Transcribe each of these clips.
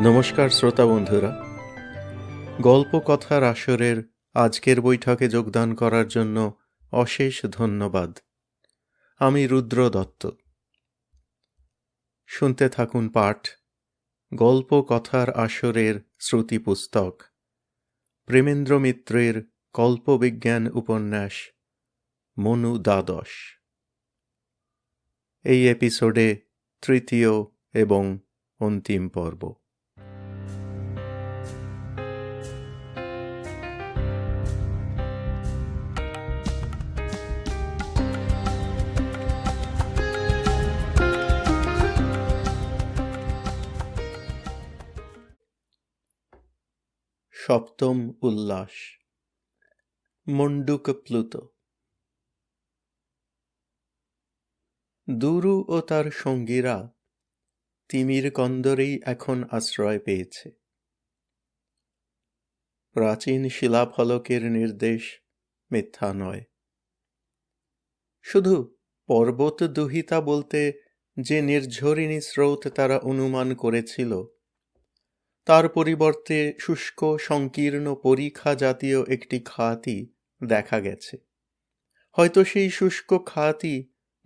নমস্কার শ্রোতা বন্ধুরা, গল্প কথার আসরের আজকের বৈঠকে যোগদান করার জন্য অশেষ ধন্যবাদ। আমি রুদ্র দত্ত। শুনতে থাকুন পাঠ গল্প কথার আসরের শ্রুতি পুস্তক প্রেমেন্দ্র মিত্রের কল্পবিজ্ঞান উপন্যাস মনু দ্বাদশ। এই এপিসোডে তৃতীয় এবং অন্তিম পর্ব। সপ্তম উল্লাস। মন্ডুক প্লুত। দুরু ও তার সঙ্গীরা তিমির কন্দরেই এখন আশ্রয় পেয়েছে। প্রাচীন শিলাফলকের নির্দেশ মিথ্যা নয়। শুধু পর্বত দুহিতা বলতে যে নির্ঝরিণী স্রোত তারা অনুমান করেছিল, তার পরিবর্তে শুষ্ক সংকীর্ণ পরিখা জাতীয় একটি খাতই দেখা গেছে। হয়তো সেই শুষ্ক খাতই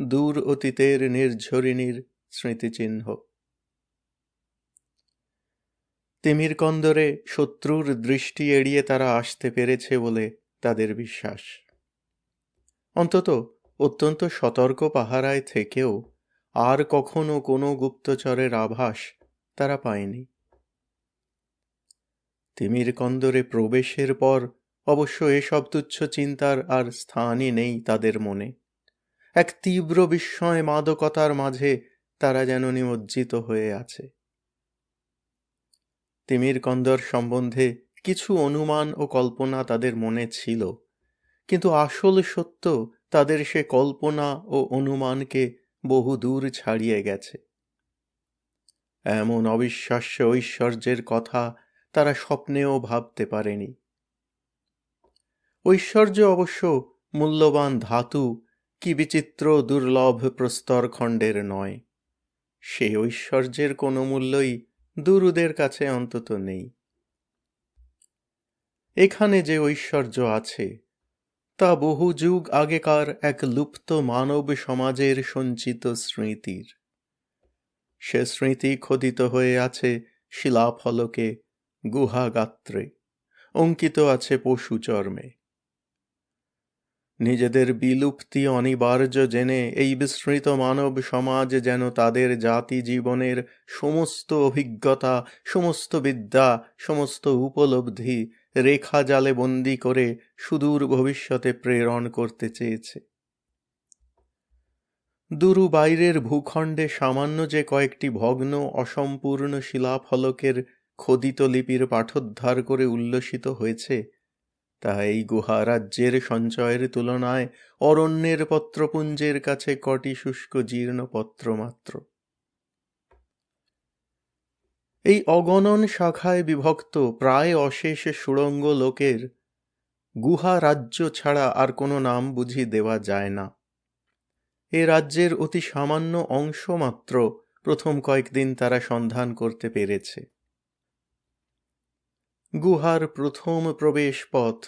দূর অতীতের নির্ঝরিণীর স্মৃতিচিহ্ন। তিমির কন্দরে শত্রুর দৃষ্টি এড়িয়ে তারা আসতে পেরেছে বলে তাদের বিশ্বাস। অন্তত অত্যন্ত সতর্ক পাহারায় থেকেও আর কখনো কোনো গুপ্তচরের আভাস তারা পায়নি। তিমির কন্দরে প্রবেশের পর অবশ্য এসব তুচ্ছ চিন্তার আর স্থানই নেই তাদের মনে। এক তীব্র বিস্ময় মাদকতার মাঝে তারা যেন নিমজ্জিত হয়ে আছে। তিমির কন্দর সম্বন্ধে কিছু অনুমান ও কল্পনা তাদের মনে ছিল, কিন্তু আসল সত্য তাদের সে কল্পনা ও অনুমানকে বহু দূর ছাড়িয়ে গেছে। এমন অবিশ্বাস্য ঐশ্বর্যের কথা তারা স্বপ্নেও ভাবতে পারেনি। ঐশ্বর্য অবশ্য মূল্যবান ধাতু কি বিচিত্র দুর্লভ প্রস্তরখণ্ডের নয়। সে ঐশ্বর্যের কোনো মূল্যই দুরুদের কাছে অন্তত নেই। এখানে যে ঐশ্বর্য আছে তা বহু যুগ আগেকার এক লুপ্ত মানব সমাজের সঞ্চিত স্মৃতির। সে স্মৃতি খোদিত হয়ে আছে শিলাফলকে, গুহাগাত্রে, অঙ্কিত আছে পশু চর্মে। নিজেদের বিলুপ্তি অনিবার্য জেনে এই বিস্মৃত মানব সমাজ যেন তাদের জাতি জীবনের সমস্ত অভিজ্ঞতা, সমস্ত বিদ্যা, সমস্ত উপলব্ধি রেখা জালে বন্দি করে সুদূর ভবিষ্যতে প্রেরণ করতে চেয়েছে। দুরু বাইরের ভূখণ্ডে সামান্য যে কয়েকটি ভগ্ন অসম্পূর্ণ শিলাফলকের খোদিত লিপির পাঠোদ্ধার করে উল্লসিত হয়েছে, তা এই গুহা রাজ্যের সঞ্চয়ের তুলনায় অরণ্যের পত্রপুঞ্জের কাছে কটি শুষ্ক জীর্ণ পত্র মাত্র। এই অগণন শাখায় বিভক্ত প্রায় অশেষ সুড়ঙ্গ লোকের গুহা রাজ্য ছাড়া আর কোনো নাম বুঝি দেওয়া যায় না। এ রাজ্যের অতি সামান্য অংশ মাত্র প্রথম কয়েকদিন তারা সন্ধান করতে পেরেছে। গুহার প্রথম প্রবেশ পথ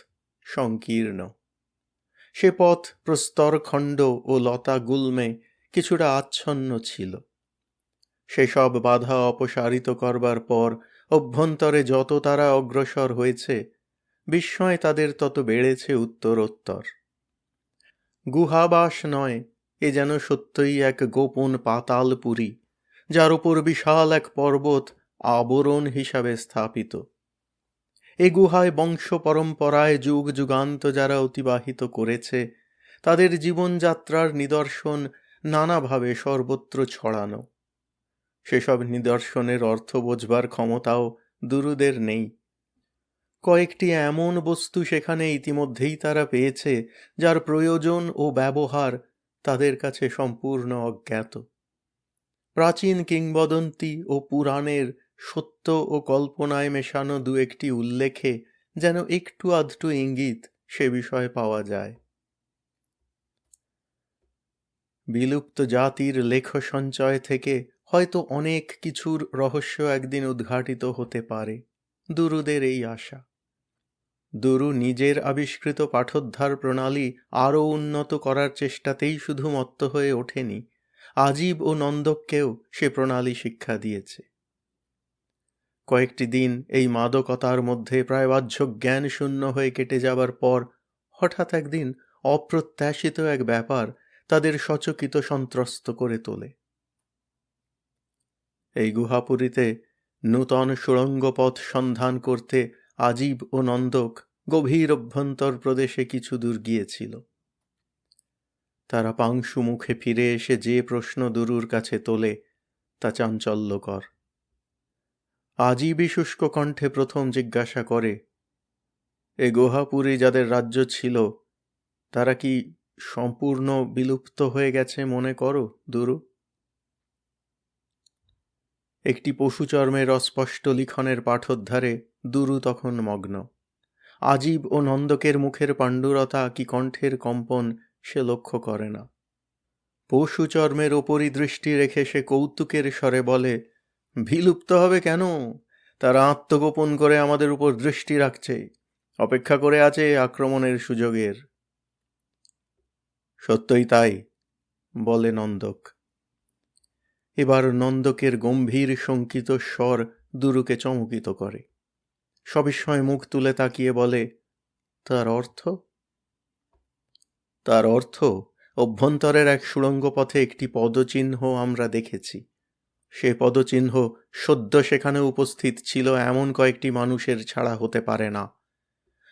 সংকীর্ণ। সে পথ প্রস্তরখণ্ড ও লতা গুল্মে কিছুটা আচ্ছন্ন ছিল। সেসব বাধা অপসারিত করবার পর অভ্যন্তরে যত তারা অগ্রসর হয়েছে, বিস্ময় তাদের তত বেড়েছে উত্তরোত্তর। গুহাবাস নয়, এ যেন সত্যই এক গোপন পাতালপুরী, যার উপর বিশাল এক পর্বত আবরণ হিসাবে স্থাপিত। এ গুহায় বংশ পরম্পরায় যুগ যুগান্ত যারা অতিবাহিত করেছে, তাদের জীবনযাত্রার নিদর্শন নানাভাবে সর্বত্র ছড়ানো। সেসব নিদর্শনের অর্থ বোঝবার ক্ষমতাও দুরুদের নেই। কয়েকটি এমন বস্তু সেখানে ইতিমধ্যেই তারা পেয়েছে যার প্রয়োজন ও ব্যবহার তাদের কাছে সম্পূর্ণ অজ্ঞাত। প্রাচীন কিংবদন্তি ও পুরাণের সত্য ও কল্পনায় মেশানো দু একটি উল্লেখে যেন একটু আধটু ইঙ্গিত সে বিষয়ে পাওয়া যায়। বিলুপ্ত জাতির লেখ সঞ্চয় থেকে হয়তো অনেক কিছুর রহস্য একদিন উদ্ঘাটিত হতে পারে, দুরুদের এই আশা। দুরু নিজের আবিষ্কৃত পাঠোদ্ধার প্রণালী আরও উন্নত করার চেষ্টাতেই শুধু মত্ত হয়ে ওঠেনি, আজীব ও নন্দককেও সে প্রণালী শিক্ষা দিয়েছে। কয়েকটি দিন এই মাদকতার মধ্যে প্রায় বাহ্য জ্ঞান শূন্য হয়ে কেটে যাবার পর হঠাৎ একদিন অপ্রত্যাশিত এক ব্যাপার তাদের সচকিত সন্ত্রস্ত করে তোলে। এই গুহাপুরীতে নূতন সুড়ঙ্গ পথ সন্ধান করতে আজীব ও নন্দক গভীর অভ্যন্তর প্রদেশে কিছু দূর গিয়েছিল। তারা পাংশু মুখে ফিরে এসে যে প্রশ্ন দুরুর কাছে তোলে তা চাঞ্চল্যকর। আজীবই শুষ্ক কণ্ঠে প্রথম জিজ্ঞাসা করে, এ গুহাপুরী যাদের রাজ্য ছিল তারা কি সম্পূর্ণ বিলুপ্ত হয়ে গেছে মনে করো দুরু? একটি পশুচর্মের অস্পষ্ট লিখনের পাঠোদ্ধারে দুরু তখন মগ্ন। আজীব ও নন্দকের মুখের পাণ্ডুরতা কি কণ্ঠের কম্পন সে লক্ষ্য করে না। পশুচর্মের ওপরই দৃষ্টি রেখে সে কৌতুকের স্বরে বলে, বিলুপ্ত হবে কেন? তারা আত্মগোপন করে আমাদের উপর দৃষ্টি রাখছে, অপেক্ষা করে আছে আক্রমণের সুযোগের। সত্যই তাই, বলে নন্দক। এবার নন্দকের গম্ভীর শঙ্কিত স্বর দুরুকে চমকিত করে। সবিস্ময় মুখ তুলে তাকিয়ে বলে, তার অর্থ? তার অর্থ, অভ্যন্তরের এক সুড়ঙ্গ পথে একটি পদচিহ্ন আমরা দেখেছি। সে পদচিহ্ন সদ্য সেখানে উপস্থিত ছিল এমন কয়েকটি মানুষের ছাড়া হতে পারে না।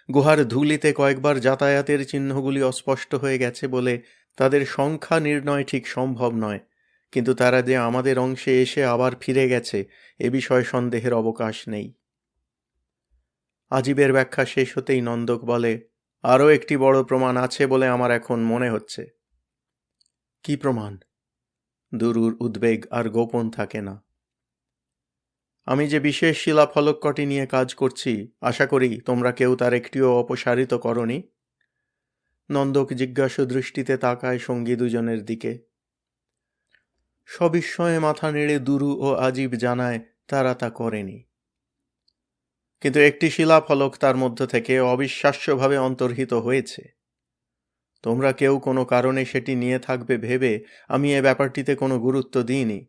গুহার ধূলিতে কয়েকবার যাতায়াতের চিহ্নগুলি অস্পষ্ট হয়ে গেছে বলে তাদের সংখ্যা নির্ণয় ঠিক সম্ভব নয়, কিন্তু তারা যে আমাদের অংশে এসে আবার ফিরে গেছে এ বিষয়ে সন্দেহের অবকাশ নেই। আজীবের ব্যাখ্যা শেষ হতেই নন্দক বলে, আরও একটি বড় প্রমাণ আছে বলে আমার এখন মনে হচ্ছে। কি প্রমাণ? দুরুর উদ্বেগ আর গোপন থাকে না। আমি যে বিশেষ শিলাফলক কটি নিয়ে কাজ করছি, আশা করি তোমরা কেউ তার একটিও অপসারিত করনি। নন্দক জিজ্ঞাসু দৃষ্টিতে তাকায় সঙ্গী দুজনের দিকে। সবিস্ময়ে মাথা নেড়ে দুরু ও আজীব জানায় তারা তা করেনি। কিন্তু একটি শিলাফলক তার মধ্য থেকে অবিশ্বাস্যভাবে অন্তর্হিত হয়েছে। তোমরা কেউ কোনো কারণে সেটি নিয়ে থাকবে ভেবে আমি এ ব্যাপারটিতে কোনো গুরুত্ব দিইনি,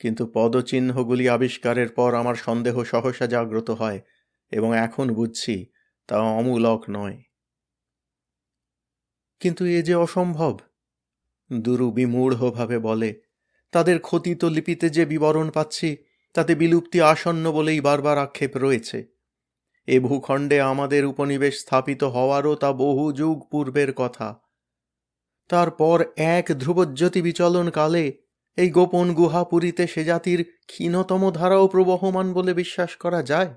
কিন্তু পদচিহ্নগুলি আবিষ্কারের পর আমার সন্দেহ সহসা জাগ্রত হয় এবং এখন বুঝছি তা অমূলক নয়। কিন্তু এ যে অসম্ভব, দুরু বিমূঢ়ভাবে বলে। তাদের ক্ষতিত লিপিতে যে বিবরণ পাচ্ছি তাতে বিলুপ্তি আসন্ন বলেই বারবার আক্ষেপ রয়েছে। এ ভূখণ্ডে আমাদের উপনিবেশ স্থাপিত হওয়ারও তা বহু যুগ পূর্বের কথা। তারপর এক ধ্রুবজ্যোতি বিচলন কালে এই গোপন গুহাপুরীতে সে জাতির ক্ষীণতম ধারাও প্রবহমান বলে বিশ্বাস করা যায়?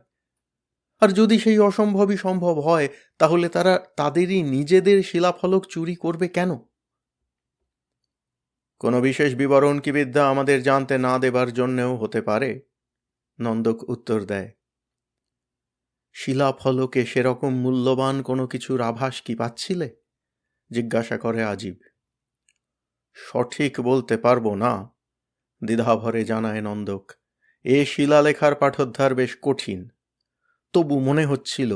আর যদি সেই অসম্ভবই সম্ভব হয়, তাহলে তারা তাদেরই নিজেদের শিলাফলক চুরি করবে কেন? কোনো বিশেষ বিবরণ কি বিদ্যা আমাদের জানতে না দেবার জন্যেও হতে পারে, নন্দক উত্তর দেয়। শিলাফলকে সেরকম মূল্যবান কোনো কিছুর আভাস কি পাচ্ছিলে? জিজ্ঞাসা করে আজীব। সঠিক বলতে পারবো না, দ্বিধাভরে জানায় নন্দক। এ শিলালেখার পাঠোদ্ধার বেশ কঠিন। তবু মনে হচ্ছিল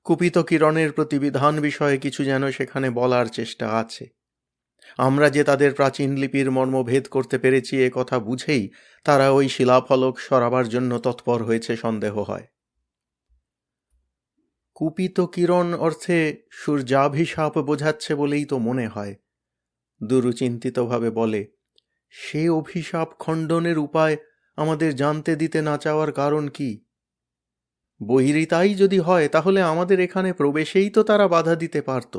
কুপিত কিরণের প্রতিবিধান বিষয়ে কিছু যেন সেখানে বলার চেষ্টা আছে। আমরা যে তাদের প্রাচীন লিপির মর্ম ভেদ করতে পেরেছি এ কথা বুঝেই তারা ওই শিলাফলক সরাবার জন্য তৎপর হয়েছে সন্দেহ হয়। কুপিত কিরণ অর্থে সূর্যাভিশাপ বোঝাচ্ছে বলেই তো মনে হয়, দুরু চিন্তিতভাবে বলে। সে অভিশাপ খণ্ডনের উপায় আমাদের জানতে দিতে না চাওয়ার কারণ কি? বহিরিতাই যদি হয় তাহলে আমাদের এখানে প্রবেশেই তো তারা বাধা দিতে পারত।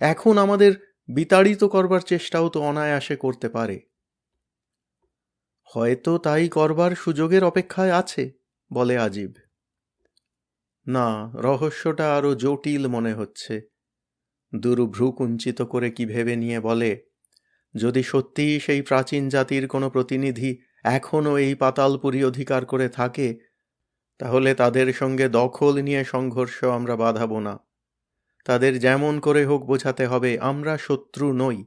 এখন আমাদের বিতাড়িত করবার চেষ্টাও তো অনায়াসে করতে পারে। হয়তো তাই করবার সুযোগের অপেক্ষায় আছে, বলে আজীব। না, রহস্যটা আরো জটিল মনে হচ্ছে। দুরু ভ্রু কুঞ্চিত করে কি ভেবে নিয়ে বলে, যদি সত্যিই সেই প্রাচীন জাতির কোনো প্রতিনিধি এখনও এই পাতালপুরী অধিকার করে থাকে, তাহলে তাদের সঙ্গে দখল নিয়ে সংঘর্ষ আমরা বাঁধাবো না। তাদের যেমন করে হোক বোঝাতে হবে আমরা শত্রু নই,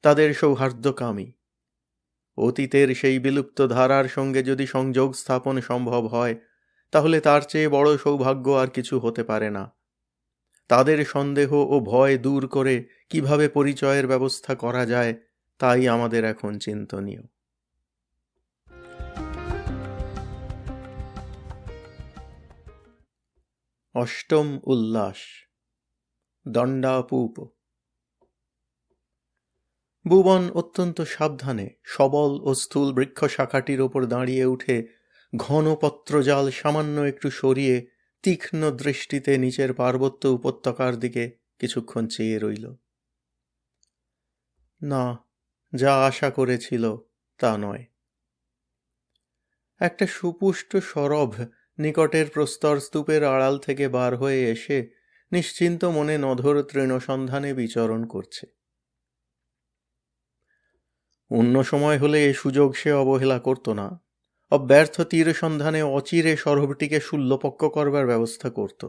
তাদের সৌহার্দ্যকামী। অতীতের সেই বিলুপ্ত ধারার সঙ্গে যদি সংযোগ স্থাপন সম্ভব হয়, তাহলে তার চেয়ে বড় সৌভাগ্য আর কিছু হতে পারে না। তাদের সন্দেহ ও ভয় দূর করে কিভাবে পরিচয়ের ব্যবস্থা করা যায়, তাই আমাদের এখন চিন্তনীয়। অষ্টম উল্লাস, দণ্ডাপূপ। ভুবন অত্যন্ত সাবধানে সবল ও স্থূল বৃক্ষ শাখাটির ওপর দাঁড়িয়ে উঠে ঘন পত্রজাল সামান্য একটু সরিয়ে তীক্ষ্ণ দৃষ্টিতে নিচের পার্বত্য উপত্যকার দিকে কিছুক্ষণ চেয়ে রইল। না, যা আশা করেছিল তা নয়। একটা সুপুষ্ট সরভ নিকটের প্রস্তর স্তূপের আড়াল থেকে বার হয়ে এসে নিশ্চিন্ত মনে নধর তৃণসন্ধানে বিচরণ করছে। অন্য সময় হলে এ সুযোগ সে অবহেলা করত না, অব্যর্থ তীর সন্ধানে অচিরে সরভটিকে শূল্যপক্ষ করবার ব্যবস্থা করত।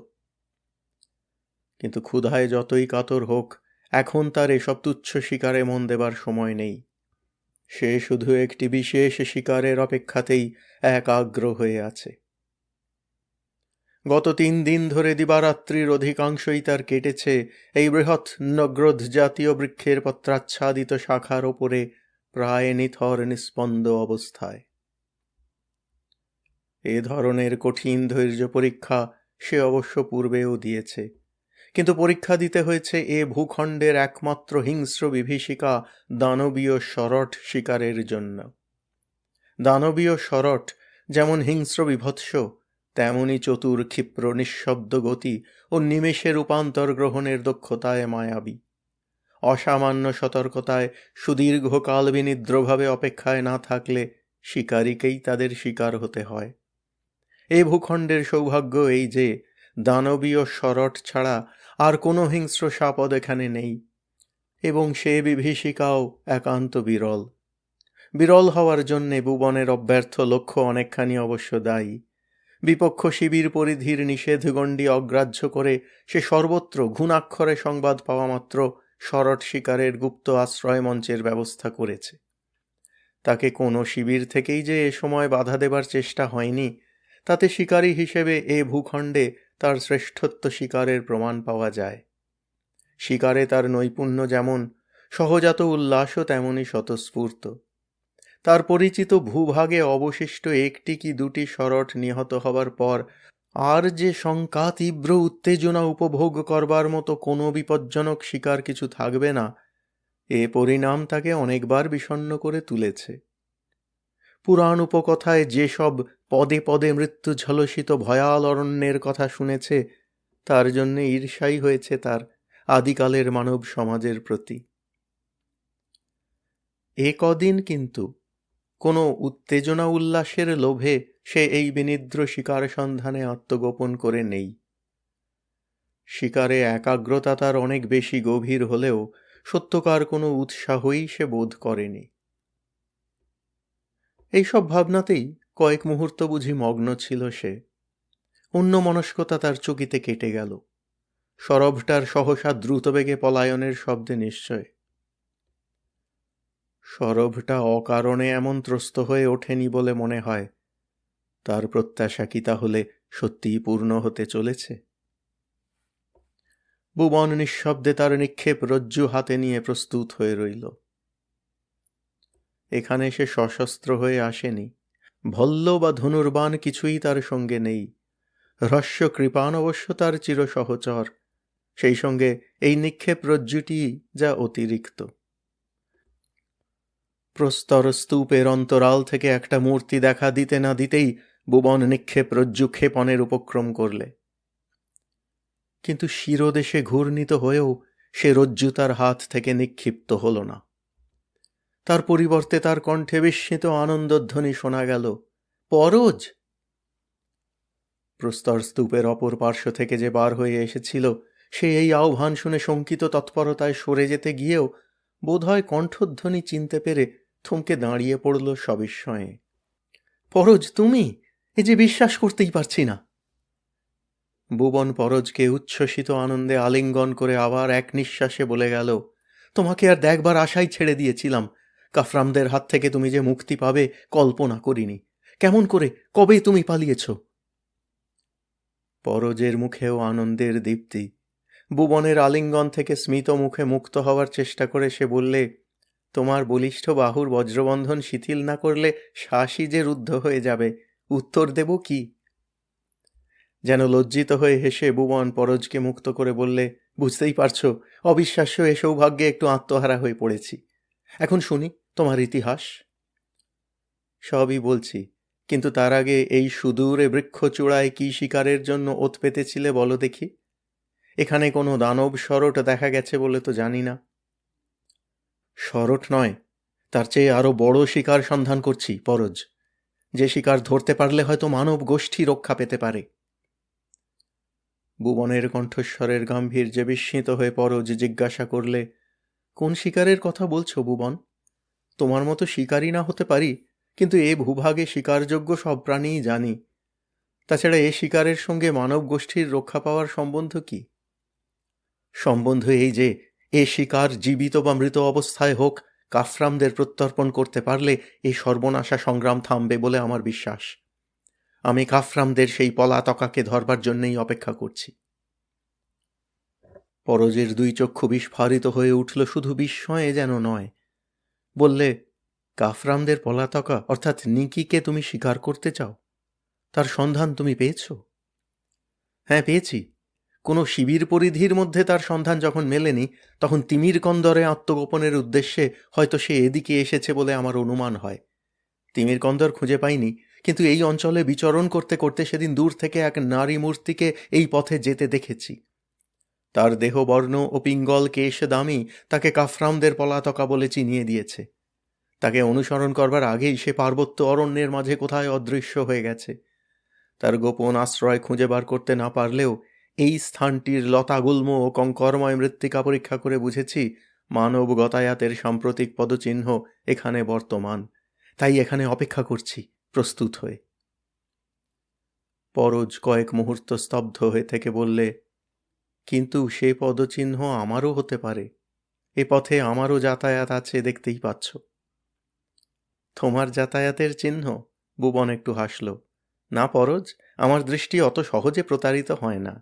কিন্তু ক্ষুধায় যতই কাতর হোক, এখন তার এসব তুচ্ছ শিকারে মন দেবার সময় নেই। সে শুধু একটি বিশেষ শিকারের অপেক্ষাতেই একাগ্র হয়ে আছে। গত 3 দিন ধরে দিবারাত্রির অধিকাংশই তার কেটেছে এই বৃহৎ নগ্রোধ জাতীয় বৃক্ষের পত্রাচ্ছাদিত শাখার ওপরে প্রায় নিথর নিস্পন্দ অবস্থায়। এ ধরনের কঠিন ধৈর্য পরীক্ষা সে অবশ্য পূর্বেও দিয়েছে, কিন্তু পরীক্ষা দিতে হয়েছে এ ভূখণ্ডের একমাত্র হিংস্র বিভীষিকা দানবীয় শরট শিকারের জন্য। দানবীয় শরট যেমন হিংস্র বিভৎস, তেমনি চতুর ক্ষিপ্র নিঃশব্দ গতি ও নিমেষে রূপান্তর গ্রহণের দক্ষতায় মায়াবী। অসামান্য সতর্কতায় সুদীর্ঘকাল বিনিদ্রভাবে অপেক্ষায় না থাকলে শিকারীকেই তাদের শিকার হতে হয়। এ ভূখণ্ডের সৌভাগ্য এই যে দানবীয় শরট ছাড়া আর কোনো হিংস্র সাপদ এখানে নেই, এবং সে বিভীষিকাও একান্ত বিরল। বিরল হওয়ার জন্যে ভুবনের অব্যর্থ লক্ষ্য অনেকখানি অবশ্য দায়ী। বিপক্ষ শিবির পরিধির নিষেধগণ্ডি অগ্রাহ্য করে সে সর্বত্র ঘুণাক্ষরে সংবাদ পাওয়া মাত্র শরট শিকারের গুপ্ত আশ্রয় মঞ্চের ব্যবস্থা করেছে। তাকে কোনো শিবির থেকেই যে এ সময় বাধা দেবার চেষ্টা হয়নি, তাতে শিকারী হিসেবে এ ভূখণ্ডে তার শ্রেষ্ঠত্ব শিকারের প্রমাণ পাওয়া যায়। শিকারে তার নৈপুণ্য যেমন, সহজাত উল্লাসও তেমনি স্বতঃস্ফূর্ত। তার পরিচিত ভূভাগে অবশিষ্ট একটি কি দুটি শরট নিহত হবার পর আর যে শঙ্কা তীব্র উত্তেজনা উপভোগ করবার মতো কোনো বিপজ্জনক শিকার কিছু থাকবে না, এ পরিণাম তাকে অনেকবার বিষণ্ণ করে তুলেছে। পুরাণ উপকথায় যেসব পদে পদে মৃত্যু ঝলসিত ভয়াল অরণ্যের কথা শুনেছে, তার জন্যে ঈর্ষাই হয়েছে তার আদিকালের মানব সমাজের প্রতি। এ কদিন কিন্তু কোনো উত্তেজনা উল্লাসের লোভে সে এই বিনিদ্র শিকার সন্ধানে আত্মগোপন করে নেই। শিকারে একাগ্রতা তার অনেক বেশি গভীর হলেও সত্যকার কোনো উৎসাহই সে বোধ করেনি। এইসব ভাবনাতেই কয়েক মুহূর্ত বুঝি মগ্ন ছিল সে। অন্য মনস্কতা তার চকিতে কেটে গেল। সরভটার সহসা দ্রুতবেগে পলায়নের শব্দে নিশ্চয়। সরভটা অকারণে এমন ত্রস্ত হয়ে ওঠেনি বলে মনে হয়। তার প্রত্যাশা কি তাহলে সত্যিই পূর্ণ হতে চলেছে? ভুবন নিঃশব্দে তার নিক্ষেপ রজ্জু হাতে নিয়ে প্রস্তুত হয়ে রইল। এখানে সে সশস্ত্র হয়ে আসেনি। ভল্ল বা ধনুর্বাণ কিছুই তার সঙ্গে নেই। হ্রস্ব কৃপাণ অবশ্য তার চিরসহচর, সেই সঙ্গে এই নিক্ষেপ রজ্জুটি যা অতিরিক্ত। প্রস্তর স্তূপের অন্তরাল থেকে একটা মূর্তি দেখা দিতে না দিতেই ভুবন নিক্ষেপ রজ্জু ক্ষেপণের উপক্রম করলে। কিন্তু শিরদেশে ঘূর্ণিত হয়েও সে রজ্জু তার হাত থেকে নিক্ষিপ্ত হল না। তার পরিবর্তে তার কণ্ঠে বিস্মিত আনন্দধ্বনি শোনা গেল, পরজ! প্রস্তর স্তূপের অপর পার্শ্ব থেকে যে বার হয়ে এসেছিল, সে এই আহ্বান শুনে শঙ্কিত তৎপরতায় সরে যেতে গিয়েও বোধহয় কণ্ঠধ্বনি চিনতে পেরে থমকে দাঁড়িয়ে পড়ল সবিস্ময়ে। পরজ, তুমি? এ যে বিশ্বাস করতেই পারছি না। ভুবন পরজকে উচ্ছ্বসিত আনন্দে আলিঙ্গন করে আবার এক নিঃশ্বাসে বলে গেল, তোমাকে আর দেখবার আশাই ছেড়ে দিয়েছিলাম। কাফরামদের হাত থেকে তুমি যে মুক্তি পাবে কল্পনা করিনি। কেমন করে, কবে তুমি পালিয়েছ? পরজের মুখেও আনন্দের দীপ্তি। ভুবনের আলিঙ্গন থেকে স্মিত মুখে মুক্ত হওয়ার চেষ্টা করে সে বললে, তোমার বলিষ্ঠ বাহুর বজ্রবন্ধন শিথিল না করলে শ্বাসই যে রুদ্ধ হয়ে যাবে, উত্তর দেব কি? যেন লজ্জিত হয়ে হেসে ভুবন পরজকে মুক্ত করে বললে, বুঝতেই পারছ, অবিশ্বাস্য এ সৌভাগ্যে একটু আত্মহারা হয়ে পড়েছি। এখন শুনি তোমার ইতিহাস। সবই বলছি, কিন্তু তার আগে এই সুদূরে বৃক্ষচূড়ায় কি শিকারের জন্য ওত পেতেছিলে বলো দেখি। এখানে কোনো দানব সরট দেখা গেছে বলে তো জানি না। সরট নয়, তার চেয়ে আরো বড় শিকার সন্ধান করছি পরজ, যে শিকার ধরতে পারলে হয়তো মানব গোষ্ঠী রক্ষা পেতে পারে। ভুবনের কণ্ঠস্বরের গাম্ভীর্যে বিস্মিত হয়ে পরজ জিজ্ঞাসা করলে, কোন শিকারের কথা বলছো ভুবন? তোমার মতো শিকারই না হতে পারি, কিন্তু এ ভূভাগে শিকারযোগ্য সব প্রাণীই জানি। তাছাড়া এ শিকারের সঙ্গে মানব গোষ্ঠীর রক্ষা পাওয়ার সম্বন্ধ কি? সম্বন্ধ এই যে, এ শিকার জীবিত বা মৃত অবস্থায় হোক, কাফরামদের প্রত্যর্পণ করতে পারলে এই সর্বনাশা সংগ্রাম থামবে বলে আমার বিশ্বাস। আমি কাফরামদের সেই পলাতকাকে ধরবার জন্যই অপেক্ষা করছি। পরজের দুই চক্ষু বিস্ফারিত হয়ে উঠল, শুধু বিস্ময়ে যেন নয়। বললে, কাফরামদের পলাতকা অর্থাৎ নিকিকে তুমি স্বীকার করতে চাও? তার সন্ধান তুমি পেয়েছ? হ্যাঁ, পেয়েছি। কোনো শিবির পরিধির মধ্যে তার সন্ধান যখন মেলেনি, তখন তিমির কন্দরে আত্মগোপনের উদ্দেশ্যে হয়তো সে এদিকে এসেছে বলে আমার অনুমান হয়। তিমির কন্দর খুঁজে পাইনি, কিন্তু এই অঞ্চলে বিচরণ করতে করতে সেদিন দূর থেকে এক নারী মূর্তিকে এই পথে যেতে দেখেছি। তার দেহবর্ণ ও পিঙ্গল কেশ দামি তাকে কাফরামদের পলাতকা বলে চিনিয়ে দিয়েছে। তাকে অনুসরণ করবার আগেই সে পার্বত্য অরণ্যের মাঝে কোথায় অদৃশ্য হয়ে গেছে। তার গোপন আশ্রয় খুঁজে বার করতে না পারলেও এই স্থানটির লতাগুল্ম ও কঙ্করময় মৃত্তিকা পরীক্ষা করে বুঝেছি মানব গতায়াতের সাম্প্রতিক পদচিহ্ন এখানে বর্তমান। তাই এখানে অপেক্ষা করছি, প্রস্তুত হয়ে। পরজ কয়েক মুহূর্ত স্তব্ধ হয়ে থেকে বললে, কিন্তু সে পদচিহ্ন আমারও হতে পারে। এ পথে আমারও যাতায়াত আছে, দেখতেই পাচ্ছ। তোমার যাতায়াতের চিহ্ন? ভুবন একটু হাসল। না পরজ, আমার দৃষ্টি অত সহজে প্রতারিত হয় না।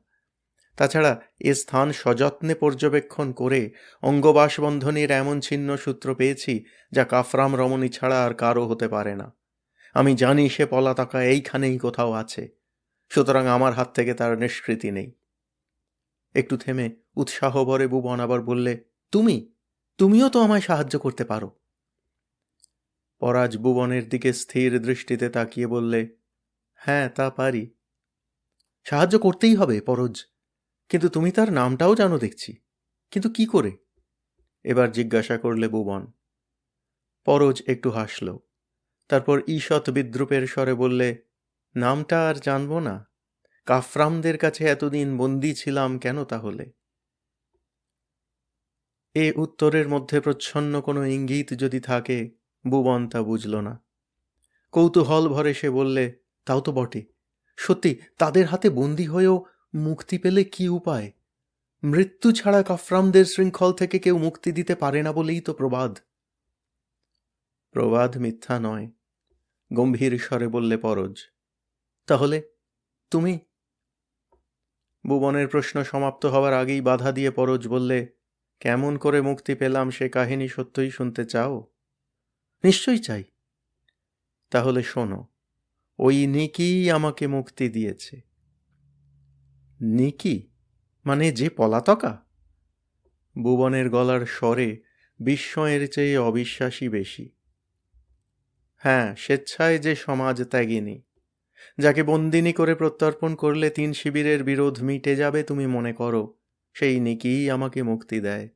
তাছাড়া এ স্থান সযত্নে পর্যবেক্ষণ করে অঙ্গবাসবন্ধনীর এমন ছিন্ন সূত্র পেয়েছি যা কাফরাম রমণী ছাড়া আর কারও হতে পারে না। আমি জানি সে পলাতকা এইখানেই কোথাও আছে, সুতরাং আমার হাত থেকে তার নিষ্কৃতি নেই। একটু থেমে উৎসাহ ভরে ভুবন আবার বললে, তুমিও তো আমায় সাহায্য করতে পারো। পরাজ ভুবনের দিকে স্থির দৃষ্টিতে তাকিয়ে বললে, হ্যাঁ, তা পারি। সাহায্য করতেই হবে পরজ, কিন্তু তুমি তার নামটাও জানো দেখছি। কিন্তু কি করে? এবার জিজ্ঞাসা করলে ভুবন। পরজ একটু হাসল, তারপর ঈষৎ বিদ্রুপের স্বরে বললে, নামটা আর জানব না? কাফরামদের কাছে এতদিন বন্দী ছিলাম কেন তাহলে? এ উত্তরের মধ্যে প্রচ্ছন্ন কোনো ইঙ্গিত যদি থাকে, ভুবন তা বুঝল না। কৌতূহল ভরে সে বললে, তাও তো বটে। সত্যি, তাদের হাতে বন্দী হয়েও মুক্তি পেলে কি উপায়? মৃত্যু ছাড়া কাফরামদের শৃঙ্খল থেকে কেউ মুক্তি দিতে পারে না বলেই তো প্রবাদ। প্রবাদ মিথ্যা নয়, গম্ভীর স্বরে বললে পরজ। তাহলে তুমি? ভুবনের প্রশ্ন সমাপ্ত হওয়ার আগেই বাধা দিয়ে পরজ বললে, কেমন করে মুক্তি পেলাম সে কাহিনী সত্যই শুনতে চাও? নিশ্চয়ই চাই। তাহলে শোনো, ওই নিকিই আমাকে মুক্তি দিয়েছে। নিকি? মানে যে পলাতকা? ভুবনের গলার স্বরে বিস্ময়ের চেয়ে অবিশ্বাসই বেশি। হ্যাঁ, স্বেচ্ছায় যে সমাজ ত্যাগিনী, যাকে বন্দিনী করে প্রত্যর্পণ করলে 3 শিবিরের বিরোধ মিটে যাবে তুমি মনে করো, সেই নিকিই আমাকে মুক্তি দেয়।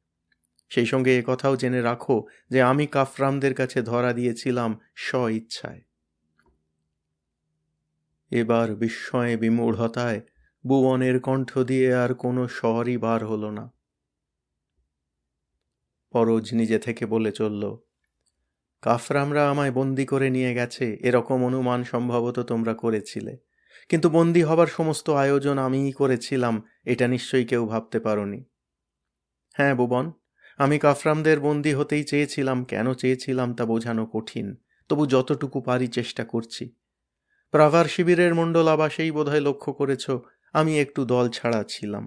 সেই সঙ্গে কথাও জেনে রাখো যে আমি কাফরামদের কাছে ধরা দিয়েছিলাম স্ব ইচ্ছায়। এবার বিস্ময়ে বিমূঢ়তায় ভুবনের কণ্ঠ দিয়ে আর কোনো স্বরই বার হল না। পরজ নিজে থেকে বলে চলল, কাফরামরা আমায় বন্দি করে নিয়ে গেছে এরকম অনুমান সম্ভবত তোমরা করেছিলে, কিন্তু বন্দি হবার সমস্ত আয়োজন আমিই করেছিলাম এটা নিশ্চয়ই কেউ ভাবতে পারোনি। হ্যাঁ ভুবন, আমি কাফরামদের বন্দী হতেই চেয়েছিলাম, কেন চেয়েছিলাম তা বোঝানো কঠিন, তবু যতটুকু পারি চেষ্টা করছি। প্রাভার শিবিরের মণ্ডল আবাসেই বোধহয় লক্ষ্য করেছ আমি একটু দল ছাড়া ছিলাম।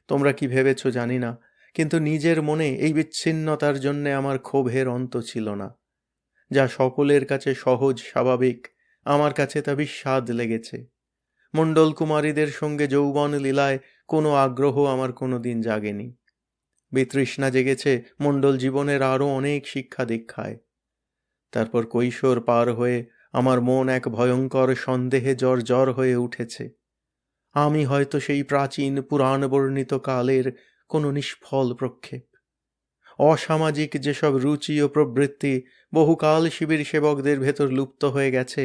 তোমরা কি ভেবেছ জানি না, কিন্তু নিজের মনে এই বিচ্ছিন্নতার জন্যে আমার ক্ষোভের অন্ত ছিল না। যা সকলের কাছে সহজ স্বাভাবিক, আমার কাছে তা বিস্বাদ লেগেছে। মণ্ডল কুমারীদের সঙ্গে যৌবন লীলায় কোনো আগ্রহ আমার কোনো দিন জাগেনি। বিতৃষ্ণা জেগেছে মণ্ডল জীবনের আরও অনেক শিক্ষা দীক্ষায়। তারপর কৈশোর পার হয়ে আমার মন এক ভয়ঙ্কর সন্দেহে জর্জর হয়ে উঠেছে। আমি হয়তো সেই প্রাচীন পুরাণ বর্ণিত কালের কোনো নিষ্ফল প্রক্ষেপ। অসামাজিক যেসব রুচি ও প্রবৃত্তি বহুকাল শিবির সেবকদের ভেতর লুপ্ত হয়ে গেছে,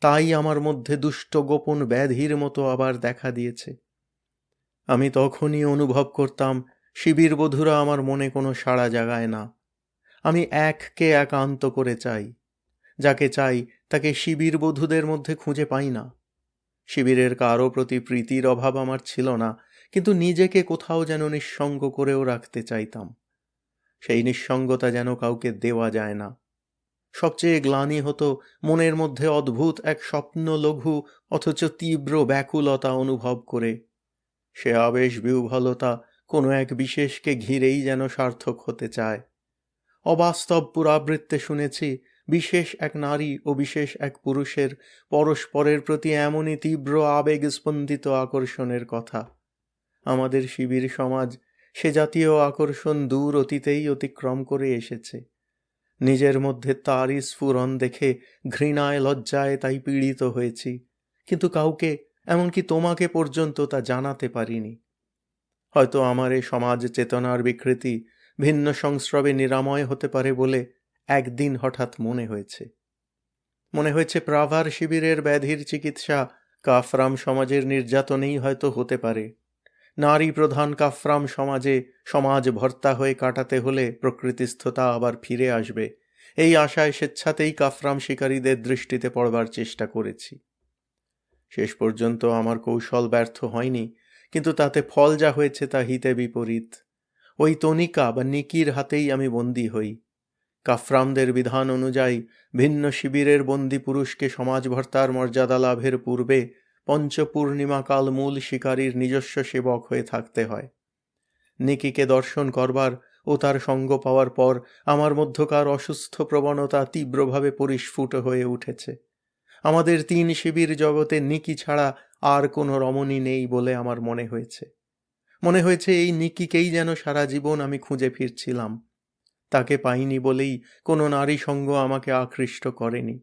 তাই আমার মধ্যে দুষ্ট গোপন ব্যাধির মতো আবার দেখা দিয়েছে। আমি তখনই অনুভব করতাম শিবির বধূরা আমার মনে কোনো সাড়া জাগায় না। আমি এককে একান্ত করে চাই, যাকে চাই তাকে শিবির বধূদের মধ্যে খুঁজে পাই না। শিবিরের কারো প্রতি প্রীতির অভাব আমার ছিল না, কিন্তু নিজেকে কোথাও যেন নিঃসঙ্গ করেও রাখতে চাইতাম। সেই নিঃসঙ্গতা যেন কাউকে দেওয়া যায় না। সবচেয়ে গ্লানি হতো মনের মধ্যে অদ্ভুত এক স্বপ্ন লঘু অথচ তীব্র ব্যাকুলতা অনুভব করে। সে আবেশ বিহ্বলতা কোনো এক বিশেষকে ঘিরেই যেন সার্থক হতে চায়। অবাস্তব পুরাবৃত্তে শুনেছি বিশেষ এক নারী ও বিশেষ এক পুরুষের পরস্পরের প্রতি এমনই তীব্র আবেগ স্পন্দিত আকর্ষণের কথা। আমাদের শিবির সমাজ সে জাতীয় আকর্ষণ দূর অতীতেই অতিক্রম করে এসেছে। নিজের মধ্যে তারই স্ফুরণ দেখে ঘৃণায় লজ্জায় তাই পীড়িত হয়েছি, কিন্তু কাউকে, এমনকি তোমাকে পর্যন্ত তা জানাতে পারিনি। হয়তো আমার এই সমাজ চেতনার বিকৃতি ভিন্ন সংস্রবে নিরাময় হতে পারে বলে একদিন হঠাৎ মনে হয়েছে প্রাভার শিবিরের ব্যাধির চিকিৎসা কাফরাম সমাজের নির্যাতনেই হয়তো হতে পারে। নারী প্রধান কাফরাম সমাজে সমাজ ভর্তা হয়ে কাটাতে হলে প্রকৃতিস্থতা আবার ফিরে আসবে, এই আশায় স্বেচ্ছাতেই কাফরাম শিকারীদের দৃষ্টিতে পড়বার চেষ্টা করেছি। শেষ পর্যন্ত আমার কৌশল ব্যর্থ হয়নি, কিন্তু তাতে ফল যা হয়েছে তা হিতে বিপরীত। ওই তনিকা বা নিকির হাতেই আমি বন্দী হই। কাফরামদের বিধান অনুযায়ী ভিন্ন শিবিরের বন্দী পুরুষকে সমাজ ভর্তার মর্যাদা লাভের পূর্বে পঞ্চপূর্ণিমাকাল মূল শিকারীর নিজস্ব সেবক হয়ে থাকতে হয়। নিকিকে দর্শন করবার ও তার সঙ্গ পাওয়ার পর আমার মধ্যকার অসুস্থ প্রবণতা তীব্রভাবে পরিস্ফুট হয়ে উঠেছে। আমাদের 3 শিবির জগতে নিকি ছাড়া আর কোনো রমণী নেই বলে আমার মনে হয়েছে এই নিকিকেই যেন সারা জীবন আমি খুঁজে ফিরছিলাম। তাকে পাইনি বলেই কোনো নারী সঙ্গ আমাকে আকৃষ্ট করেনি।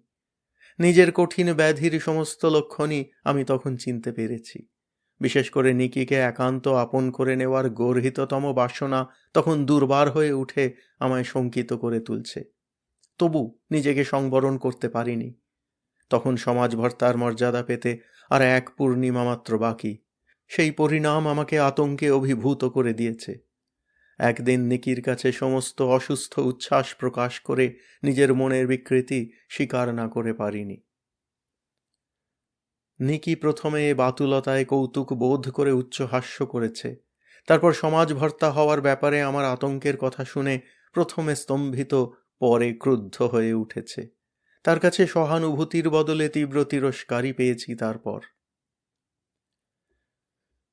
নিজের কঠিন ব্যাধির সমস্ত লক্ষণই আমি তখন চিনতে পেরেছি। বিশেষ করে নিকিকে একান্ত আপন করে নেওয়ার গর্হিততম বাসনা তখন দুর্বার হয়ে উঠে আমায় শঙ্কিত করে তুলছে। তবু নিজেকে সংবরণ করতে পারিনি। তখন সমাজ ভর্তার মর্যাদা পেতে আর এক পূর্ণিমা মাত্র বাকি। সেই পরিণাম আমাকে আতঙ্কে অভিভূত করে দিয়েছে। একদিন নিকির কাছে সমস্ত অসুস্থ উচ্ছ্বাস প্রকাশ করে নিজের মনের বিকৃতি স্বীকার না করে পারিনি। নিকি প্রথমে বাতুলতায় কৌতুক বোধ করে উচ্চহাস্য করেছে। তারপর সমাজ ভর্তা হওয়ার ব্যাপারে আমার আতঙ্কের কথা শুনে প্রথমে স্তম্ভিত, পরে ক্রুদ্ধ হয়ে উঠেছে। তার কাছে সহানুভূতির বদলে তীব্র তিরস্কারই পেয়েছি। তারপর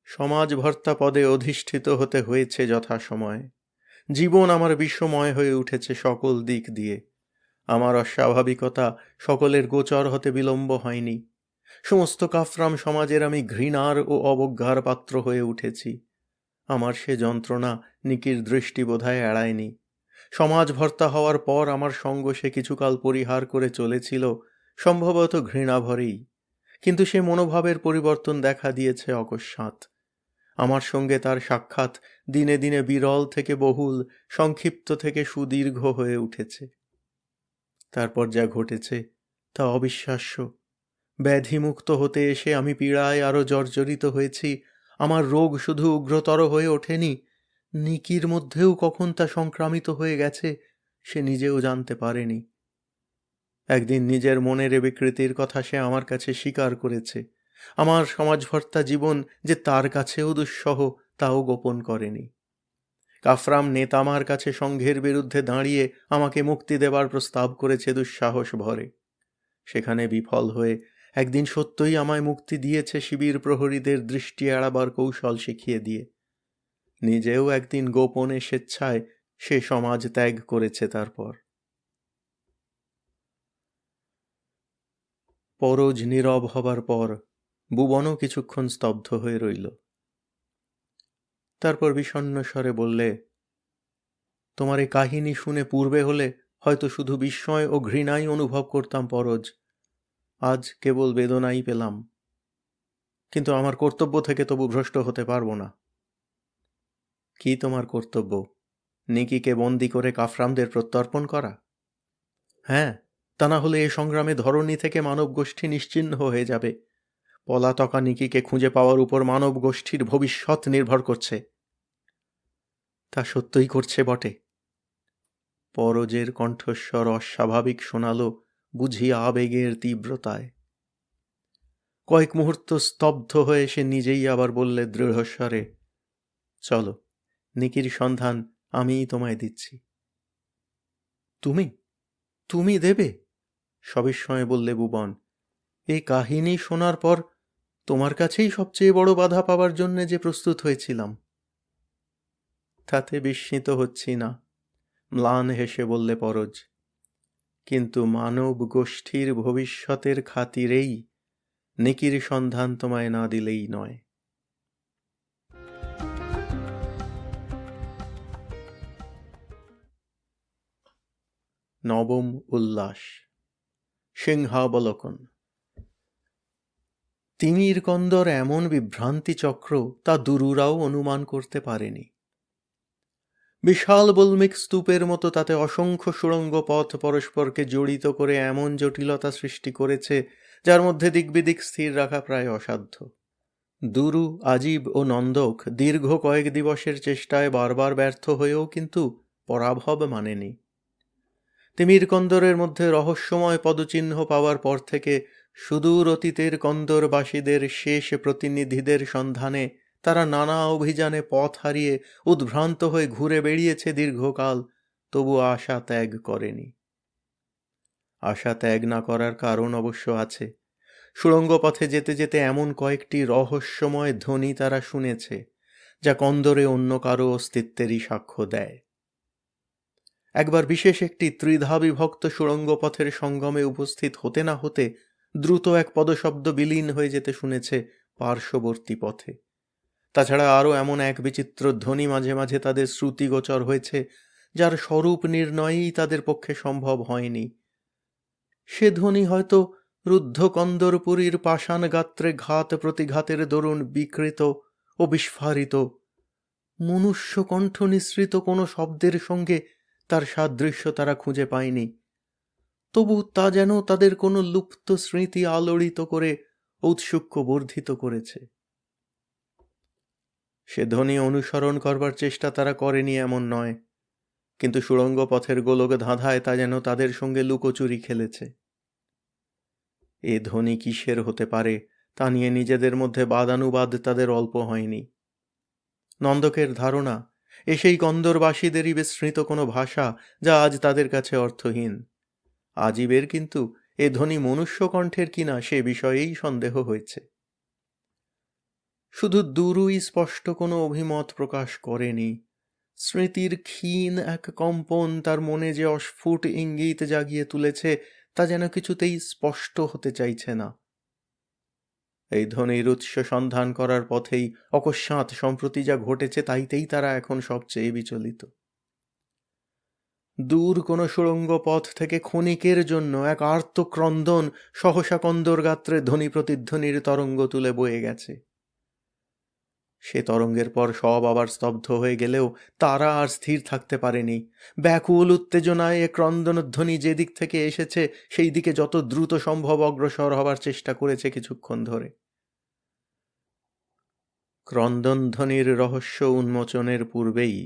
সমাজ ভর্তা পদে অধিষ্ঠিত হতে হয়েছে যথাসময়ে। জীবন আমার বিষময় হয়ে উঠেছে সকল দিক দিয়ে। আমার অস্বাভাবিকতা সকলের গোচর হতে বিলম্ব হয়নি। সমস্ত কাফরাম সমাজের আমি ঘৃণার ও অবজ্ঞার পাত্র হয়ে উঠেছি। আমার সে যন্ত্রণা নিকির দৃষ্টি বোধহয় এড়ায়নি। সমাজ ভর্তা হওয়ার পর আমার সঙ্গ সে কিছুকাল পরিহার করে চলেছিল, সম্ভবত ঘৃণাভরেই, কিন্তু সে মনোভাবের পরিবর্তন দেখা দিয়েছে অকস্মাৎ। আমার সঙ্গে তার সাক্ষাৎ দিনে দিনে বিরল থেকে বহুল, সংক্ষিপ্ত থেকে সুদীর্ঘ হয়ে উঠেছে। তারপর যা ঘটেছে তা অবিশ্বাস্য। ব্যাধিমুক্ত হতে এসে আমি পীড়ায় আরও জর্জরিত হয়েছি। আমার রোগ শুধু উগ্রতর হয়ে ওঠেনি, নিকির মধ্যেও কখন তা সংক্রামিত হয়ে গেছে সে নিজেও জানতে পারেনি। একদিন নিজের মনের বিকৃতির কথা সে আমার কাছে স্বীকার করেছে। আমার সমাজভর্তা জীবন যে তার কাছেও দুঃসহ তাও গোপন করেনি। কাফরাম নেতামার কাছে সংঘের বিরুদ্ধে দাঁড়িয়ে আমাকে মুক্তি দেবার প্রস্তাব করেছে দুঃসাহস ভরে। সেখানে বিফল হয়ে একদিন সত্যই আমায় মুক্তি দিয়েছে শিবির প্রহরীদের দৃষ্টি এড়াবার কৌশল শিখিয়ে দিয়ে। নিজেও একদিন গোপনে স্বেচ্ছায় সে সমাজ ত্যাগ করেছে। তারপর পরজ নীরব হবার পর ভুবনও কিছুক্ষণ স্তব্ধ হয়ে রইল। তারপর বিষণ্ণ স্বরে বললে, তোমার এই কাহিনী শুনে পূর্বে হলে হয়তো শুধু বিস্ময় ও ঘৃণাই অনুভব করতাম পরজ, আজ কেবল বেদনাই পেলাম। কিন্তু আমার কর্তব্য থেকে তবু ভ্রষ্ট হতে পারবো না। কি তোমার কর্তব্য? নিকিকে বন্দি করে কাফরামদের প্রত্যর্পণ করা? হ্যাঁ, তা না হলে এ সংগ্রামে ধরণী থেকে মানব গোষ্ঠী নিশ্চিহ্ন হয়ে যাবে। পলাতকা নিকিকে খুঁজে পাওয়ার উপর মানব গোষ্ঠীর ভবিষ্যৎ নির্ভর করছে। তা সত্যই করছে বটে। পরজের কণ্ঠস্বর অস্বাভাবিক শোনাল বুঝি আবেগের তীব্রতায়। কয়েক মুহূর্ত স্তব্ধ হয়ে সে নিজেই আবার বললে দৃঢ়স্বরে, চলো, নিকির সন্ধান আমিই তোমায় দিচ্ছি। তুমি? তুমি দেবে? সবিস্ময়ে বললে ভুবন। এই কাহিনী শোনার পর তোমার কাছেই সবচেয়ে বড় বাধা পাবার জন্যে যে প্রস্তুত হয়েছিলাম। তাতে বিস্মিত হচ্ছি না, ম্লান হেসে বললে পরজ। কিন্তু মানব গোষ্ঠীর ভবিষ্যতের খাতিরেই নিকির সন্ধান তোমায় না দিলেই নয়। নবম উল্লাস। সিংহাবলোকন। তিমির কন্দর এমন বিভ্রান্তি চক্র তা দুরুরাও অনুমান করতে পারেনি। বিশাল বল্মিক স্তূপের মতো তাতে অসংখ্য সুড়ঙ্গ পথ পরস্পরকে জড়িত করে এমন জটিলতা সৃষ্টি করেছে যার মধ্যে দিকবিদিক স্থির রাখা প্রায় অসাধ্য। দুরু, আজিব ও নন্দক দীর্ঘ কয়েক দিবসের চেষ্টায় বারবার ব্যর্থ হয়েও কিন্তু পরাভব মানেনি। তিমির কন্দরের মধ্যে রহস্যময় পদচিহ্ন পাওয়ার পর থেকে সুদূর অতীতের কন্দরবাসীদের শেষ প্রতিনিধিদের সন্ধানে তারা নানা অভিযানে পথ হারিয়ে উদ্ভ্রান্ত হয়ে ঘুরে বেড়িয়েছে দীর্ঘকাল, তবু আশা ত্যাগ করেনি। আশা ত্যাগ না করার কারণ অবশ্য আছে। সুড়ঙ্গ পথে যেতে যেতে এমন কয়েকটি রহস্যময় ধ্বনি তারা শুনেছে যা কন্দরে অন্য কারো অস্তিত্বেরই সাক্ষ্য দেয়। একবার বিশেষ একটি ত্রিধা বিভক্ত সুড়ঙ্গ পথের সঙ্গমে উপস্থিত হতে না হতে দ্রুত এক পদশব্দ বিলীন হয়ে যেতে শুনেছে পার্শ্ববর্তী পথে। তাছাড়া আরও এমন এক বিচিত্র ধ্বনি মাঝে মাঝে তাদের শ্রুতিগোচর হয়েছে যার স্বরূপ নির্ণয়ই তাদের পক্ষে সম্ভব হয়নি। সে ধ্বনি হয়তো রুদ্ধ কন্দরপুরীর পাষাণ গাত্রে ঘাত প্রতিঘাতের দরুন বিকৃত ও বিস্ফারিত। মনুষ্য কণ্ঠ নিঃসৃত কোনো শব্দের সঙ্গে তার সাদৃশ্য তারা খুঁজে পায়নি, তবু তা যেন তাদের কোনো লুপ্ত স্মৃতি আলোড়িত করে ঔৎসুক্য বর্ধিত করেছে। সে ধ্বনি অনুসরণ করবার চেষ্টা তারা করেনি এমন নয়, কিন্তু সুড়ঙ্গ পথের গোলক ধাঁধায় তা যেন তাদের সঙ্গে লুকোচুরি খেলেছে। এ ধ্বনি কিসের হতে পারে তা নিয়ে নিজেদের মধ্যে বাদানুবাদ তাদের অল্প হয়নি। নন্দকের ধারণা এ সেই কন্দরবাসীদেরই বিস্মৃত কোনো ভাষা যা আজ তাদের কাছে অর্থহীন। আজিবের কিন্তু এ ধ্বনি মনুষ্য কণ্ঠের কিনা সে বিষয়েই সন্দেহ হয়েছে। শুধু দুরুই স্পষ্ট কোনো অভিমত প্রকাশ করেনি। স্মৃতির ক্ষীণ এক কম্পন তার মনে যে অস্ফুট ইঙ্গিত জাগিয়ে তুলেছে তা যেন কিছুতেই স্পষ্ট হতে চাইছে না। এই ধ্বনির উৎস সন্ধান করার পথেই অকস্মাৎ সম্প্রতি যা ঘটেছে তাইতেই তারা এখন সবচেয়ে বিচলিত। দূর কোনো সুড়ঙ্গ পথ থেকে ক্ষণিকের জন্য এক আর্ত ক্রন্দন সহসা কন্দর গাত্রে ধ্বনি প্রতিধ্বনির তরঙ্গ তুলে বয়ে গেছে। সে তরঙ্গের পর সব আবার স্তব্ধ হয়ে গেলেও তারা আর স্থির থাকতে পারেনি। ব্যাকুল উত্তেজনায় এ ক্রন্দনধ্বনি যে দিক থেকে এসেছে সেই দিকে যত দ্রুত সম্ভব অগ্রসর হবার চেষ্টা করেছে কিছুক্ষণ ধরে। ক্রন্দনধ্বনির রহস্য উন্মোচনের পূর্বেই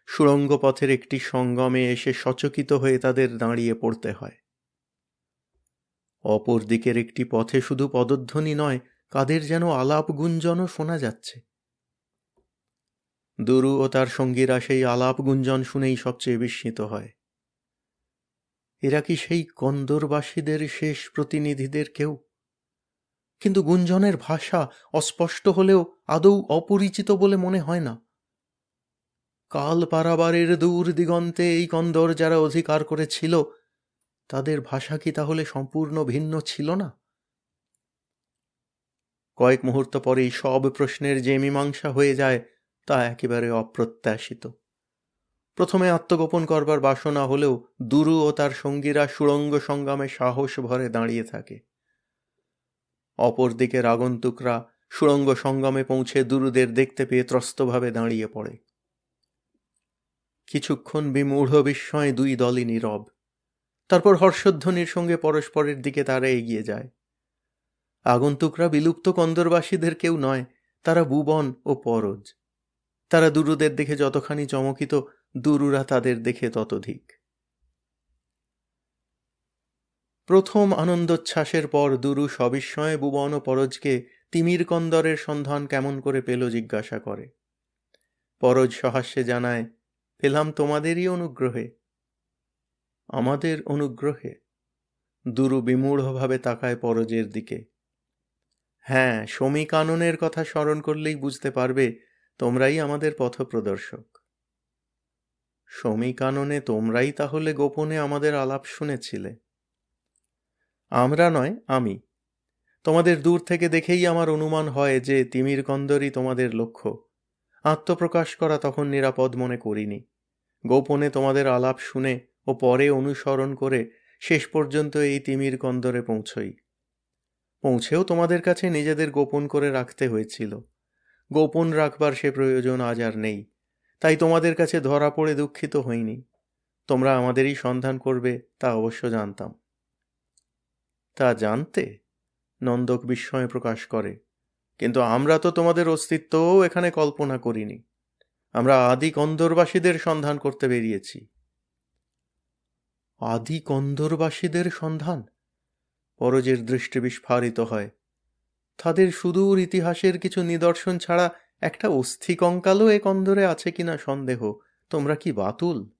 সুড়ঙ্গ পথের একটি সঙ্গমে এসে সচকিত হয়ে তাদের দাঁড়িয়ে পড়তে হয়। অপর দিকের একটি পথে শুধু পদধ্বনি নয়, কাদের যেন আলাপ গুঞ্জনও শোনা যাচ্ছে। দুরু ও তার সঙ্গীরা সেই আলাপ গুঞ্জন শুনেই সবচেয়ে বিস্মিত হয়। এরা কি সেই কন্দরবাসীদের শেষ প্রতিনিধিদের কেউ? কিন্তু গুঞ্জনের ভাষা অস্পষ্ট হলেও আদৌ অপরিচিত বলে মনে হয় না। কাল পারাবারের দূর দিগন্তে এই কন্দর যারা অধিকার করেছিল, তাদের ভাষা কি তাহলে সম্পূর্ণ ভিন্ন ছিল না? কয়েক মুহূর্ত পরেই সব প্রশ্নের যে মীমাংসা হয়ে যায় তা একেবারে অপ্রত্যাশিত। প্রথমে আত্মগোপন করবার বাসনা হলেও দুরু ও তার সঙ্গীরা সুড়ঙ্গ সংগ্রামে সাহস ভরে দাঁড়িয়ে থাকে। অপরদিকের আগন্তুকরা সুড়ঙ্গ সঙ্গমে পৌঁছে দুরুদের দেখতে পেয়ে ত্রস্তভাবে দাঁড়িয়ে পড়ে। কিছুক্ষণ বিমূঢ় বিস্ময়ে দুই দলই নীরব। তারপর হর্ষধ্বনির সঙ্গে পরস্পরের দিকে তারা এগিয়ে যায়। আগন্তুকরা বিলুপ্ত কন্দরবাসীদের কেউ নয়, তারা ভুবন ও পরজ। তারা দুরুদের দেখে যতখানি চমকিত, দুরুরা তাদের দেখে ততোধিক। প্রথম আনন্দোচ্ছ্বাসের পর দুরু সবিস্ময়ে ভুবন ও পরজকে তিমির কন্দরের সন্ধান কেমন করে পেল জিজ্ঞাসা করে। পরজ সহাস্যে জানায়, পেলাম তোমাদেরই অনুগ্রহে। আমাদের অনুগ্রহে? দুরু বিমূঢ়ভাবে তাকায় পরজের দিকে। হ্যাঁ, সমীকাননের কথা স্মরণ করলেই বুঝতে পারবে তোমরাই আমাদের পথপ্রদর্শক। সমীকাননে তোমরাই তাহলে গোপনে আমাদের আলাপ শুনেছিলে? আমরা নয়, আমি। তোমাদের দূর থেকে দেখেই আমার অনুমান হয় যে তিমির কন্দরই তোমাদের লক্ষ্য। আত্মপ্রকাশ করা তখন নিরাপদ মনে করিনি। গোপনে তোমাদের আলাপ শুনে ও পরে অনুসরণ করে শেষ পর্যন্ত এই তিমির কন্দরে পৌঁছেও তোমাদের কাছে নিজেদের গোপন করে রাখতে হয়েছিল। গোপন রাখবার সে প্রয়োজন আজ আর নেই, তাই তোমাদের কাছে ধরা পড়ে দুঃখিত হইনি। তোমরা আমাদেরই সন্ধান করবে তা অবশ্য জানতাম। তা জানতে? নন্দক বিস্ময় প্রকাশ করে। কিন্তু আমরা তো তোমাদের অস্তিত্বও এখানে কল্পনা করিনি। আমরা আদি কন্দরবাসীদের সন্ধান করতে বেরিয়েছি। আদি কন্দরবাসীদের সন্ধান? পরজের দৃষ্টি বিস্ফারিত হয়। তাদের সুদূর ইতিহাসের কিছু নিদর্শন ছাড়া একটা অস্থি কঙ্কালও এ কন্দরে আছে কিনা সন্দেহ। তোমরা কি বাতুল?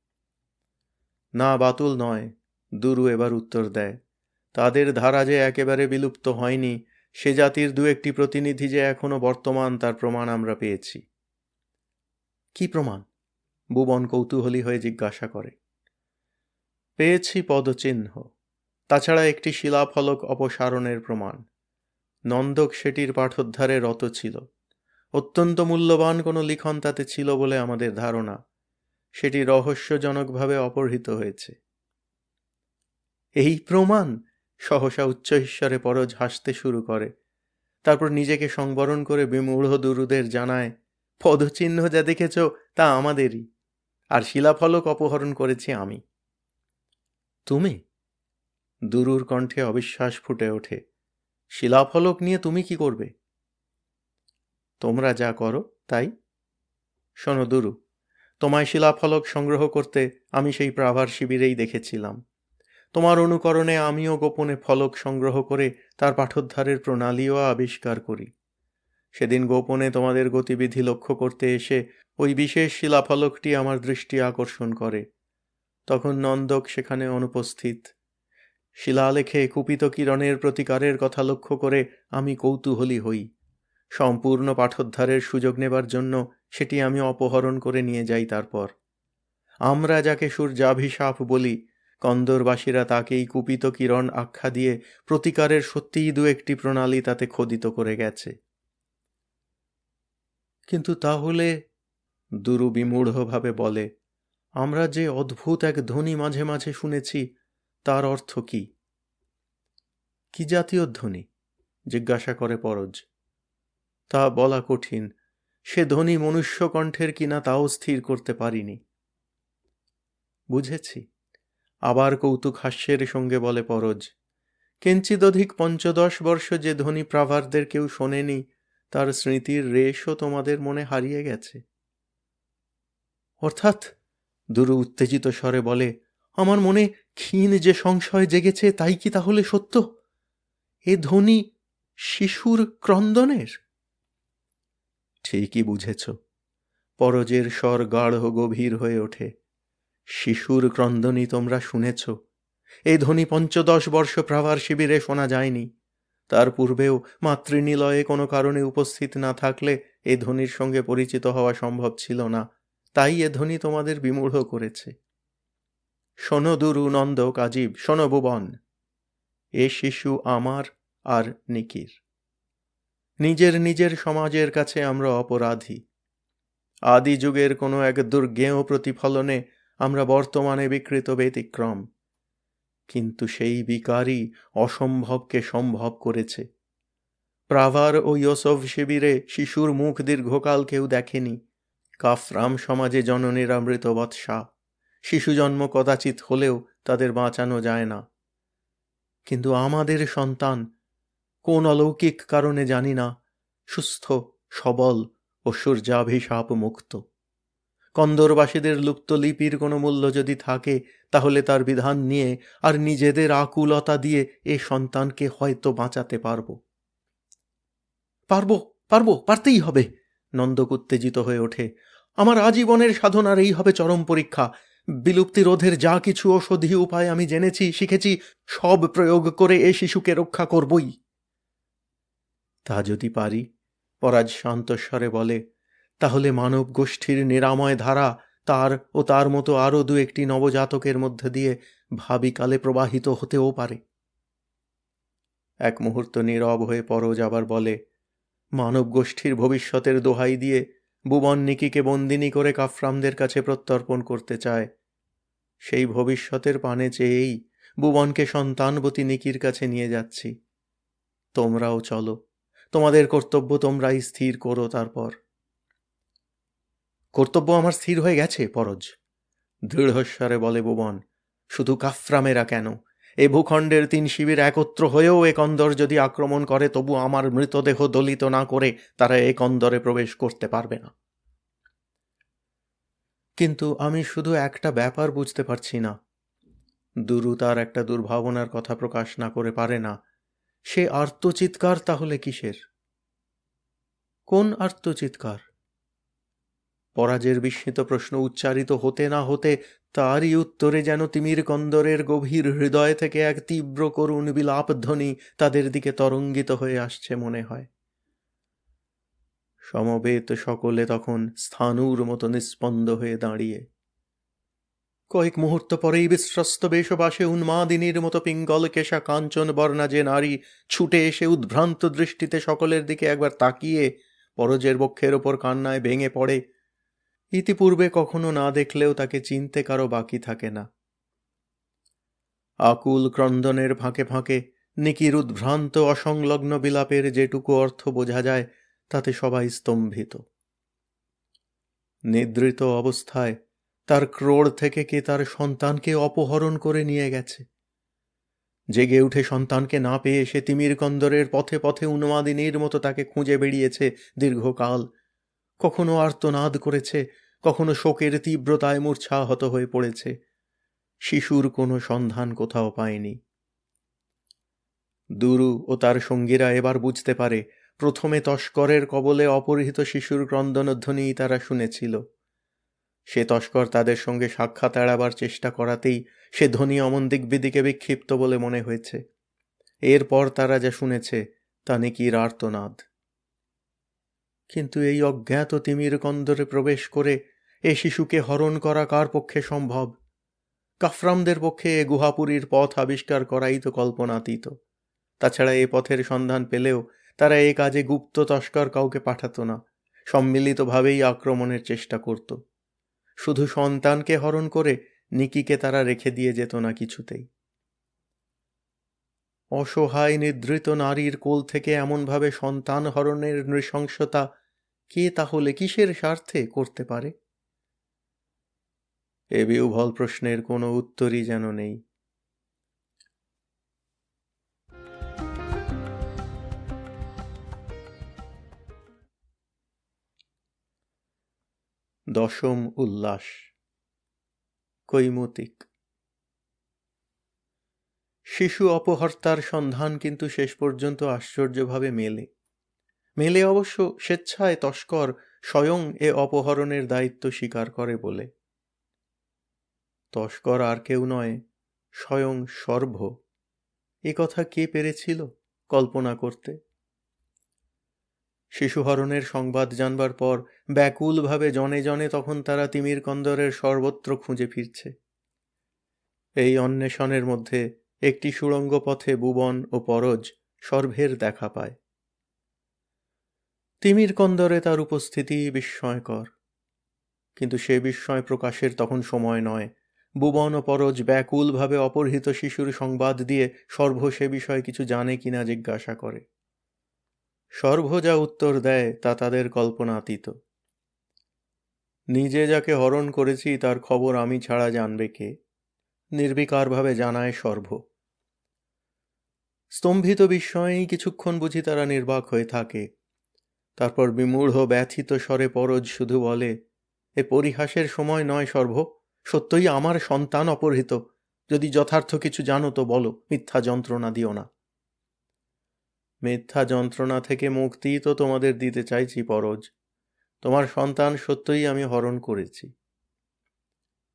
না, বাতুল নয়, দুরু এবার উত্তর দেয়। তাদের ধারা যে একেবারে বিলুপ্ত হয়নি, সে জাতির দু একটি প্রতিনিধি যে এখনো বর্তমান তার প্রমাণ আমরা পেয়েছি। কি প্রমাণ? ভুবন কৌতূহলী হয়ে জিজ্ঞাসা করে। পেয়েছি পদচিহ্ন, তাছাড়া একটি শিলাফলক অপসারণের প্রমাণ। নন্দক সেটির পাঠোদ্ধারে রত ছিল। অত্যন্ত মূল্যবান কোনো লিখন তাতে ছিল বলে আমাদের ধারণা। সেটি রহস্যজনকভাবে অপহৃত হয়েছে। এই প্রমাণ? সহসা উচ্চ ঈশ্বরে পরজ হাসতে শুরু করে। তারপর নিজেকে সংবরণ করে বিমূঢ় দুরুদের জানায়, পদচিহ্ন যা দেখেছ তা আমাদেরই, আর শিলাফলক অপহরণ করেছি আমি। তুমি? দুরুর কণ্ঠে অবিশ্বাস ফুটে ওঠে। শিলাফলক নিয়ে তুমি কি করবে? তোমরা যা করো তাই। শোনো দুরু, তোমায় শিলাফলক সংগ্রহ করতে আমি সেই প্রাভার শিবিরেই দেখেছিলাম। তোমার অনুকরণে আমিও গোপনে ফলক সংগ্রহ করে তার পাঠোদ্ধারের প্রণালীও আবিষ্কার করি। সেদিন গোপনে তোমাদের গতিবিধি লক্ষ্য করতে এসে ওই বিশেষ শিলাফলকটি আমার দৃষ্টি আকর্ষণ করে। তখন নন্দক সেখানে অনুপস্থিত। শিলালেখে কুপিত কিরণের প্রতিকারের কথা লক্ষ্য করে আমি কৌতূহলী হই। সম্পূর্ণ পাঠোদ্ধারের সুযোগ নেবার জন্য সেটি আমি অপহরণ করে নিয়ে যাই। তারপর আমরা যাকে সূর্যাভিশাপ বলি, কন্দরবাসীরা তাকেই কুপিত কিরণ আখ্যা দিয়ে প্রতিকারের সত্যিই দু একটি প্রণালী তাতে খোদিত করে গেছে। কিন্তু তাহলে, দুরু বিমূঢ়ভাবে বলে, আমরা যে অদ্ভুত এক ধ্বনি মাঝে মাঝে শুনেছি, তার অর্থ কি? কি জাতীয় ধ্বনি? জিজ্ঞাসা করে পরজ। তা বলা কঠিন। সে ধ্বনি মনুষ্য কণ্ঠের কিনা তাও স্থির করতে পারিনি। বুঝেছি, আবার কৌতুক হাস্যের সঙ্গে বলে পরজ। কিঞ্চিদধিক ৫-১০ বর্ষ যে ধ্বনি প্রাভারদের কেউ শোনেনি, তার স্মৃতির রেশও তোমাদের মনে হারিয়ে গেছে। অর্থাৎ? দুরু উত্তেজিত স্বরে বলে, আমার মনে ক্ষীণ যে সংশয় জেগেছে তাই কি তাহলে সত্য? এ ধ্বনি শিশুর ক্রন্দনের? ঠিকই বুঝেছ। পরজের স্বর গাঢ় গভীর হয়ে ওঠে। শিশুর ক্রন্দনই তোমরা শুনেছ। এই ধ্বনি ১৫ বর্ষ প্রাভার শিবিরে শোনা যায়নি। তার পূর্বেও মাতৃনিলয়ে কোনো কারণে উপস্থিত না থাকলে এ ধ্বনির সঙ্গে পরিচিত হওয়া সম্ভব ছিল না। তাই এ ধ্বনি তোমাদের বিমূঢ় করেছে। শোনো দুরু, নন্দ, কাজীব, শোনো ভুবন, এ শিশু আমার আর নিকির। নিজের নিজের সমাজের কাছে আমরা অপরাধী। আদি যুগের কোনো এক দুর্জ্ঞেয় প্রতিফলনে আমরা বর্তমানে বিকৃত ব্যতিক্রম। কিন্তু সেই বিকারই অসম্ভবকে সম্ভব করেছে। প্রাভার ও ইয়োসফ শিবিরে শিশুর মুখ দীর্ঘকাল কেউ দেখেনি। কাফরাম সমাজে জননীরা মৃত বৎসা। শিশু জন্ম কদাচিৎ হলেও তাদের বাঁচানো যায় না। কিন্তু আমাদের সন্তান কোন অলৌকিক কারণে জানি না সুস্থ, সবল ও সূর্যাভিশাপ মুক্ত। কন্দরবাসীদের লুপ্ত লিপির কোনো মূল্য যদি থাকে, তাহলে তার বিধান নিয়ে আর নিজেদের আকুলতা দিয়ে এ সন্তানকে হয়তো বাঁচাতে পারব। পারতেই হবে। নন্দক উত্তেজিত হয়ে ওঠে। আমার আজীবনের সাধনার এই হবে চরম পরীক্ষা। বিলুপ্তি রোধের যা কিছু ঔষধি উপায় আমি জেনেছি, শিখেছি, সব প্রয়োগ করে এ শিশুকে রক্ষা করবই। তা যদি পারি, পরাজ শান্তস্বরে বলে, তাহলে মানব গোষ্ঠীর নিরাময় ধারা তার ও তার মতো আরও ২-১টি নবজাতকের মধ্যে দিয়ে ভাবিকালে প্রবাহিত হতেও পারে। এক মুহূর্ত নীরব হয়ে পরজ আবার বলে, মানব গোষ্ঠীর ভবিষ্যতের দোহাই দিয়ে ভুবন নিকিকে বন্দিনী করে কাফরামদের কাছে প্রত্যর্পণ করতে চায়। সেই ভবিষ্যতের পানে চেয়েই ভুবনকে সন্তানবতী নিকির কাছে নিয়ে যাচ্ছি। তোমরাও চলো, তোমাদের কর্তব্য তোমরাই স্থির করো। তারপর কর্তব্য আমার স্থির হয়ে গেছে পরজ, দৃঢ়স্বরে বলে ভুবন। শুধু কাফরামেরা কেন, এ ভূখণ্ডের ৩ শিবির একত্র হয়েও এ কন্দর যদি আক্রমণ করে, তবু আমার মৃতদেহ দলিত না করে তারা এ কন্দরে প্রবেশ করতে পারবে না। কিন্তু আমি শুধু একটা ব্যাপার বুঝতে পারছি না। দুরু তার একটা দুর্ভাবনার কথা প্রকাশ না করে পারে না। সে আর্তচিৎকার তাহলে কিসের? কোন আর্তচিৎকার? পরাজের বিস্মিত প্রশ্ন উচ্চারিত হতে না হতে তারই উত্তরে যেন তিমির কন্দরের গভীর হৃদয় থেকে এক তীব্র করুণ বিলাপধ্বনি তাদের দিকে তরঙ্গিত হয়ে আসছে মনে হয়। সমবেত সকলে তখন স্থাণুর মতো নিস্পন্দ হয়ে দাঁড়িয়ে। কয়েক মুহূর্ত পরেই বিশ্বস্ত বেশবাসে উন্মাদিনীর মতো পিঙ্গল কেশা কাঞ্চন বর্ণা যে নারী ছুটে এসে উদ্ভ্রান্ত দৃষ্টিতে সকলের দিকে একবার তাকিয়ে পরজের বক্ষের ওপর কান্নায় ভেঙে পড়ে। ইতিপূর্বে কখনো না দেখলেও তাকে চিনতে কারো বাকি থাকে না। আকুল ক্রন্দনের ফাঁকে ফাঁকে নিকির উদ্ভ্রান্ত অসংলগ্ন বিলাপের যেটুকু অর্থ বোঝা যায়, তাতে সবাই স্তম্ভিত। নিদ্রিত অবস্থায় তার ক্রোড় থেকে কে তার সন্তানকে অপহরণ করে নিয়ে গেছে। জেগে উঠে সন্তানকে না পেয়ে সে তিমির কন্দরের পথে পথে উন্মাদিনীর মতো তাকে খুঁজে বেড়িয়েছে দীর্ঘকাল। কখনো আর্তনাদ করেছে, কখনো শোকের তীব্রতায় মূর্ছাহত হয়ে পড়েছে। শিশুর কোনো সন্ধান কোথাও পায়নি। দুরু ও তার সঙ্গীরা এবার বুঝতে পারে, প্রথমে তস্করের কবলে অপহৃত শিশুর ক্রন্দনধ্বনি তারা শুনেছিল। সে তস্কর তাদের সঙ্গে সাক্ষাৎ এড়াবার চেষ্টা করাতেই সে ধ্বনি অমন দিকবিদিকে বিক্ষিপ্ত বলে মনে হয়েছে। এরপর তারা যা শুনেছে তা নিকির আর্তনাদ। কিন্তু এই অজ্ঞাত তিমির কন্দরে প্রবেশ করে এ শিশুকে হরণ করা কার পক্ষে সম্ভব? কাফরামদের পক্ষে এ গুহাপুরীর পথ আবিষ্কার করাই তো কল্পনাতীত। তাছাড়া এ পথের সন্ধান পেলেও তারা এ কাজে গুপ্ত তস্কর কাউকে পাঠাতো না, সম্মিলিতভাবেই আক্রমণের চেষ্টা করত। শুধু সন্তানকে হরণ করে নিকিকে তারা রেখে দিয়ে যেত না কিছুতেই। অসহায় নিদ্রিত নারীর কোল থেকে এমনভাবে সন্তান হরণের নৃশংসতা কে তাহলে কিসের স্বার্থে করতে পারে? এ বিহ্বল প্রশ্নের কোনো উত্তরই যেন নেই। দশম উল্লাস। কৈমুতিক। শিশু অপহর্তার সন্ধান কিন্তু শেষ পর্যন্ত আশ্চর্যভাবে মেলে। অবশ্য স্বেচ্ছায় তস্কর স্বয়ং এ অপহরণের দায়িত্ব স্বীকার করে বলে। তস্কর আর কেউ নয়, স্বয়ং সর্ব। এ কথা কে পেরেছিল কল্পনা করতে? শিশুহরণের সংবাদ জানবার পর ব্যাকুলভাবে জনে জনে তখন তারা তিমির কন্দরের সর্বত্র খুঁজে ফিরছে। এই অন্বেষণের মধ্যে একটি সুড়ঙ্গ পথে ভুবন ও পরজ সর্ভের দেখা পায়। তিমির কন্দরে তার উপস্থিতি বিস্ময়কর, কিন্তু সে বিস্ময় প্রকাশের তখন সময় নয়। ভুবন ও পরজ ব্যাকুলভাবে অপহৃত শিশুর সংবাদ দিয়ে সর্ভ সে বিষয়ে কিছু জানে কিনা জিজ্ঞাসা করে। সর্ভ যা উত্তর দেয় তা তাদের কল্পনাতীত। নিজে যাকে হরণ করেছি তার খবর আমি ছাড়া জানবে কে, নির্বিকারভাবে জানায় সর্ভ। স্তম্ভিত বিস্ময়েই কিছুক্ষণ বুঝি তারা নির্বাক হয়ে থাকে। তারপর বিমূঢ় ব্যথিত স্বরে পরজ শুধু বলে, এ পরিহাসের সময় নয় সর্ভ, সত্যই আমার সন্তান অপহৃত। যদি যথার্থ কিছু জানো তো বলো, মিথ্যা যন্ত্রণা দিও না। মিথ্যা যন্ত্রণা থেকে মুক্তি তো তোমাদের দিতে চাইছি পরজ। তোমার সন্তান সত্যই আমি হরণ করেছি।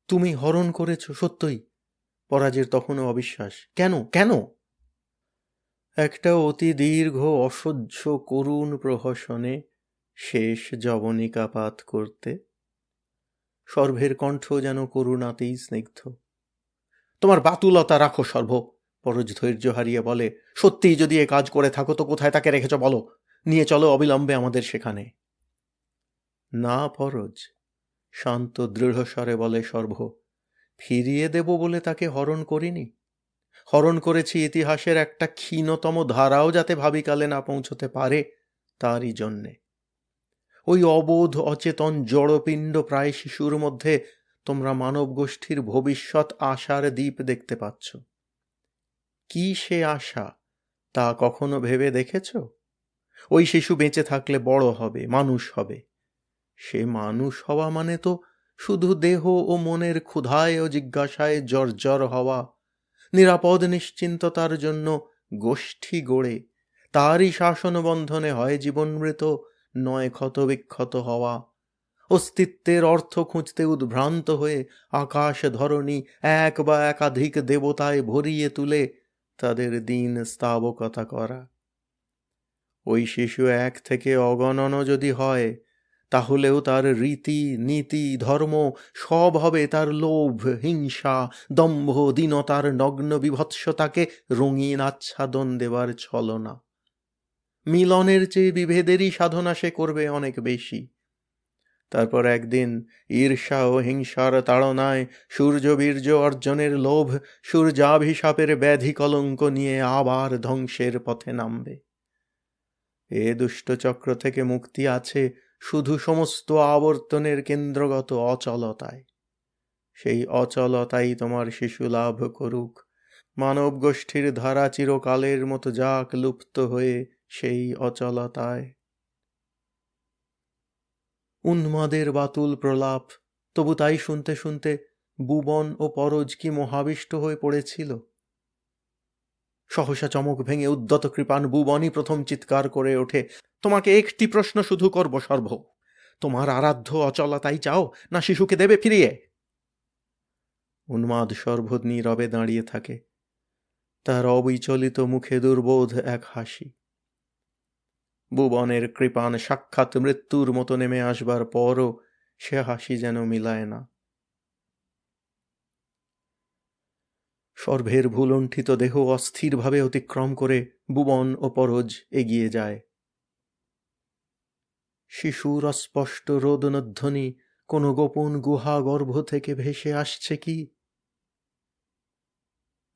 তুমি হরণ করেছ সত্যই? পরাজের তখনও অবিশ্বাস। কেন কেন? একটা অতি দীর্ঘ অসহ্য করুণ প্রহসনে শেষ যবনিকাপাত করতে। সর্ভের কণ্ঠ যেন করুণাতেই স্নিগ্ধ। তোমার বাতুলতা রাখো সর্ভ, পরজ ধৈর্য হারিয়ে বলে। সত্যিই যদি এ কাজ করে থাকো তো কোথায় তাকে রেখেছ বলো, নিয়ে চলো অবিলম্বে আমাদের সেখানে। না পরজ, শান্ত দৃঢ় স্বরে বলে সর্ভ, ফিরিয়ে দেব বলে তাকে হরণ করিনি। হরণ করেছি ইতিহাসের একটা ক্ষীণতম ধারাও যাতে ভাবিকালে না পৌঁছতে পারে তারই জন্যে। ওই অবোধ অচেতন জড়পিণ্ড প্রায় শিশুর মধ্যে তোমরা মানব গোষ্ঠীর ভবিষ্যৎ আশার দ্বীপ দেখতে পাচ্ছ। কি সে আশা তা কখনো ভেবে দেখেছ? ওই শিশু বেঁচে থাকলে বড় হবে, মানুষ হবে। সে মানুষ হওয়া মানে তো শুধু দেহ ও মনের ক্ষুধায় ও জিজ্ঞাসায় জর্জর হওয়া, নিরাপদ নিশ্চিন্ততার জন্য গোষ্ঠী গড়ে তারই শাসন বন্ধনে হয় জীবনমৃত, নয় ক্ষতবিক্ষত হওয়া। অস্তিত্বের অর্থ খুঁজতে উদ্ভ্রান্ত হয়ে আকাশ ধরণী এক বা একাধিক দেবতায় ভরিয়ে তুলে তাদের দিন স্তাবকতা করা। ওই শিশু এক থেকে অগণন যদি হয়, তাহলেও তার রীতি নীতি ধর্ম সব হবে তার লোভ হিংসা দম্ভ দীনতার নগ্ন বিভৎসতাকে রঙিন আচ্ছাদন দেবার ছলনা। মিলনের চেয়ে বিভেদেরই সাধনা সে করবে অনেক বেশি। তারপর একদিন ঈর্ষা ও হিংসার তাড়নায় সূর্যবীর্য অর্জনের লোভ সূর্যাভিশাপের ব্যাধি কলঙ্ক নিয়ে আবার ধ্বংসের পথে নামবে। এ দুষ্টচক্র থেকে মুক্তি আছে শুধু সমস্ত আবর্তনের কেন্দ্রগত অচলতায়। সেই অচলতাই তোমার শিশু লাভ করুক। মানব গোষ্ঠীর ধারা চিরকালের মতো যাক লুপ্ত হয়ে সেই অচলতায়। উন্মাদের বাতুল প্রলাপ, তবু তাই শুনতে শুনতে ভুবন ও পরজ কি মহাবিষ্ট হয়ে পড়েছিল। সহসা চমক ভেঙে উদ্যত কৃপাণ ভুবনই প্রথম চিৎকার করে ওঠে, তোমাকে একটি প্রশ্ন শুধু করব সর্ব, তোমার আরাধ্য অচলতাই চাও না শিশুকে দেবে ফিরিয়ে? উন্মাদ সর্ব নীরবে দাঁড়িয়ে থাকে, তার অবিচলিত মুখে দুর্বোধ এক হাসি। ভুবনের কৃপাণ সাক্ষাৎ মৃত্যুর মতো নেমে আসবার পরও সে হাসি যেন মিলায় না। সর্ভের ভুলণ্ঠিত দেহ অস্থিরভাবে অতিক্রম করে ভুবন ও পরজ এগিয়ে যায়। শিশুর অস্পষ্ট রোদনধ্বনি কোনো গোপন গুহা গর্ভ থেকে ভেসে আসছে কি?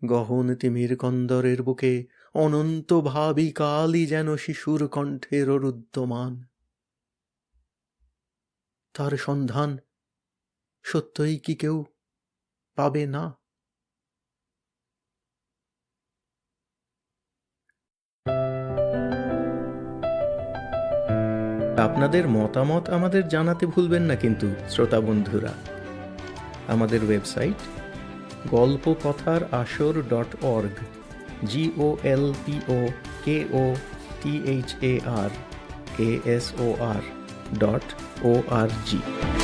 গহন তিমির কন্দরের বুকে অনন্ত ভাবী কালই যেন শিশুর কণ্ঠের রুদ্ধমান। তার সন্ধান সত্যই কি কেউ পাবে না? আপনাদের মতামত আমাদের জানাতে ভুলবেন না কিন্তু শ্রোতা বন্ধুরা। আমাদের ওয়েবসাইট golpokothar-asor.org golpokothar-asor www.ecom.org।